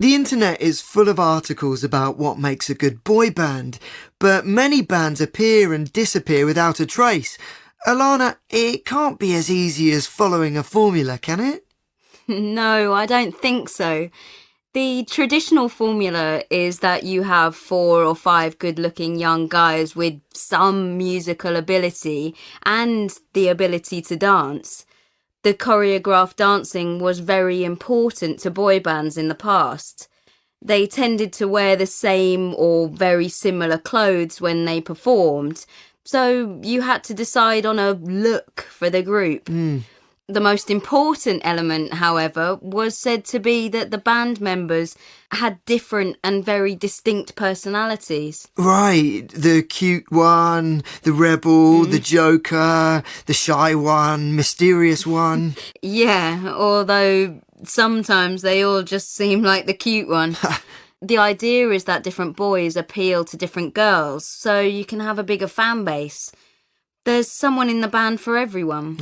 The internet is full of articles about what makes a good boy band, but many bands appear and disappear without a trace. Alana, it can't be as easy as following a formula, can it? No, I don't think so. The traditional formula is that you have 4 or 5 good-looking young guys with some musical ability and the ability to dance. The choreographed dancing was very important to boy bands in the past. They tended to wear the same or very similar clothes when they performed, so you had to decide on a look for the group. The most important element, however, was said to be that the band members had different and very distinct personalities. Right, the cute one, the rebel, the joker, the shy one, mysterious one. Yeah, although sometimes they all just seem like the cute one. The idea is that different boys appeal to different girls, so you can have a bigger fan base. There's someone in the band for everyone.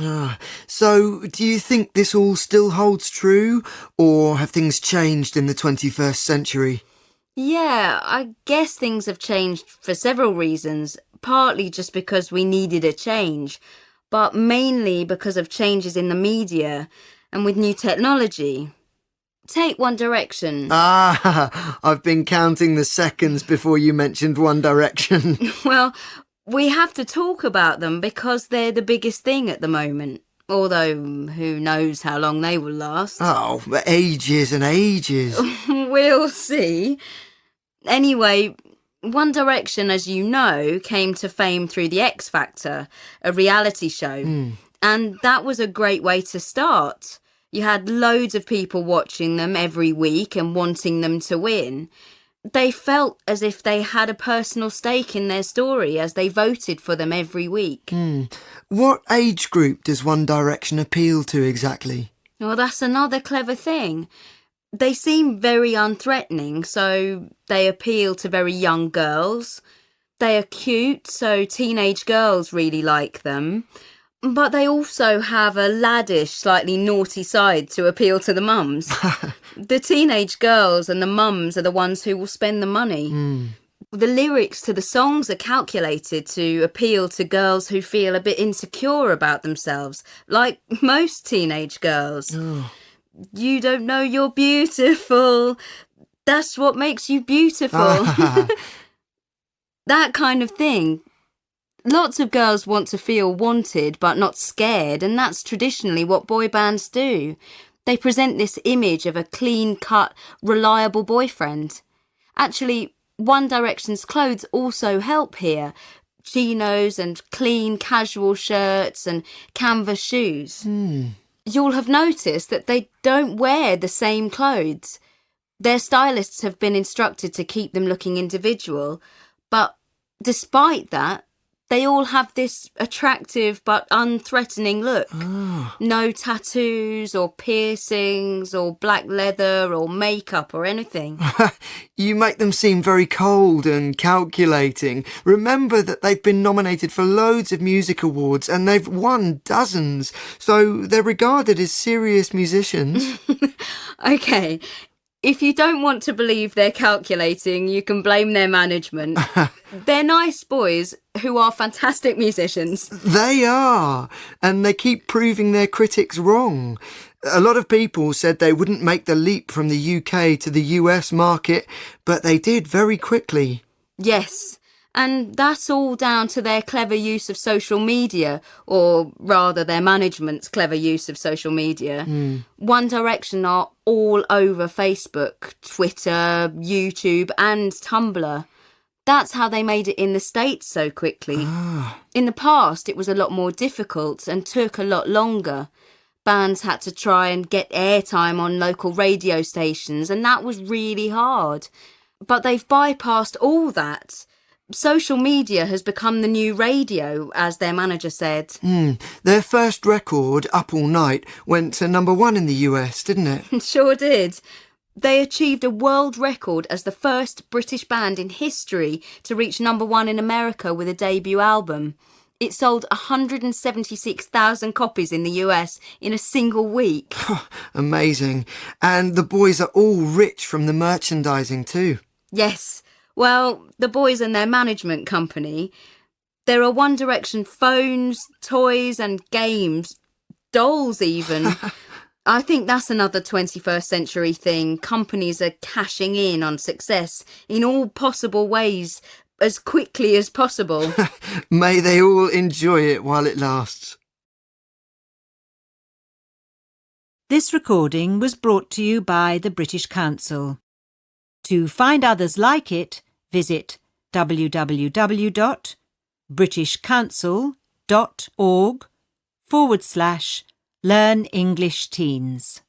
So, do you think this all still holds true, or have things changed in the 21st century? Yeah, I guess things have changed for several reasons, partly just because we needed a change, but mainly because of changes in the media and with new technology. Take One Direction. I've been counting the seconds before you mentioned One Direction. Well, we have to talk about them because they're the biggest thing at the moment. Although, who knows how long they will last. Oh, ages and ages. We'll see. Anyway, One Direction, as you know, came to fame through The X Factor, a reality show. And that was a great way to start. You had loads of people watching them every week and wanting them to win. They felt as if they had a personal stake in their story as they voted for them every week. What age group does One Direction appeal to exactly? Well, that's another clever thing. They seem very unthreatening, so they appeal to very young girls. They are cute, so teenage girls really like them. But they also have a laddish, slightly naughty side to appeal to the mums. The teenage girls and the mums are the ones who will spend the money. The lyrics to the songs are calculated to appeal to girls who feel a bit insecure about themselves, like most teenage girls. You don't know you're beautiful. That's what makes you beautiful. That kind of thing. Lots of girls want to feel wanted but not scared, and that's traditionally what boy bands do. They present this image of a clean-cut, reliable boyfriend. Actually, One Direction's clothes also help here. Chinos and clean casual shirts and canvas shoes. You'll have noticed that they don't wear the same clothes. Their stylists have been instructed to keep them looking individual, but despite that, they all have this attractive but unthreatening look. No tattoos or piercings or black leather or makeup or anything. You make them seem very cold and calculating. Remember that they've been nominated for loads of music awards and they've won dozens, so they're regarded as serious musicians. Okay, if you don't want to believe they're calculating, you can blame their management. They're nice boys who are fantastic musicians. They are, and they keep proving their critics wrong. A lot of people said they wouldn't make the leap from the UK to the US market, but they did very quickly. Yes, and that's all down to their clever use of social media, or rather their management's clever use of social media. One Direction are all over Facebook, Twitter, YouTube and Tumblr. That's how they made it in the States so quickly. In the past, it was a lot more difficult and took a lot longer. Bands had to try and get airtime on local radio stations, and that was really hard. But they've bypassed all that. Social media has become the new radio, as their manager said. Their first record, Up All Night, went to #1 in the US, didn't it? Sure did. They achieved a world record as the first British band in history to reach #1 in America with a debut album. It sold 176,000 copies in the US in a single week. Amazing. And the boys are all rich from the merchandising too. Yes. Well, the boys and their management company. There are One Direction phones, toys and games, dolls even. I think that's another 21st century thing. Companies are cashing in on success in all possible ways as quickly as possible. May they all enjoy it while it lasts. This recording was brought to you by the British Council. To find others like it, visit www.britishcouncil.org/Learn English Teens.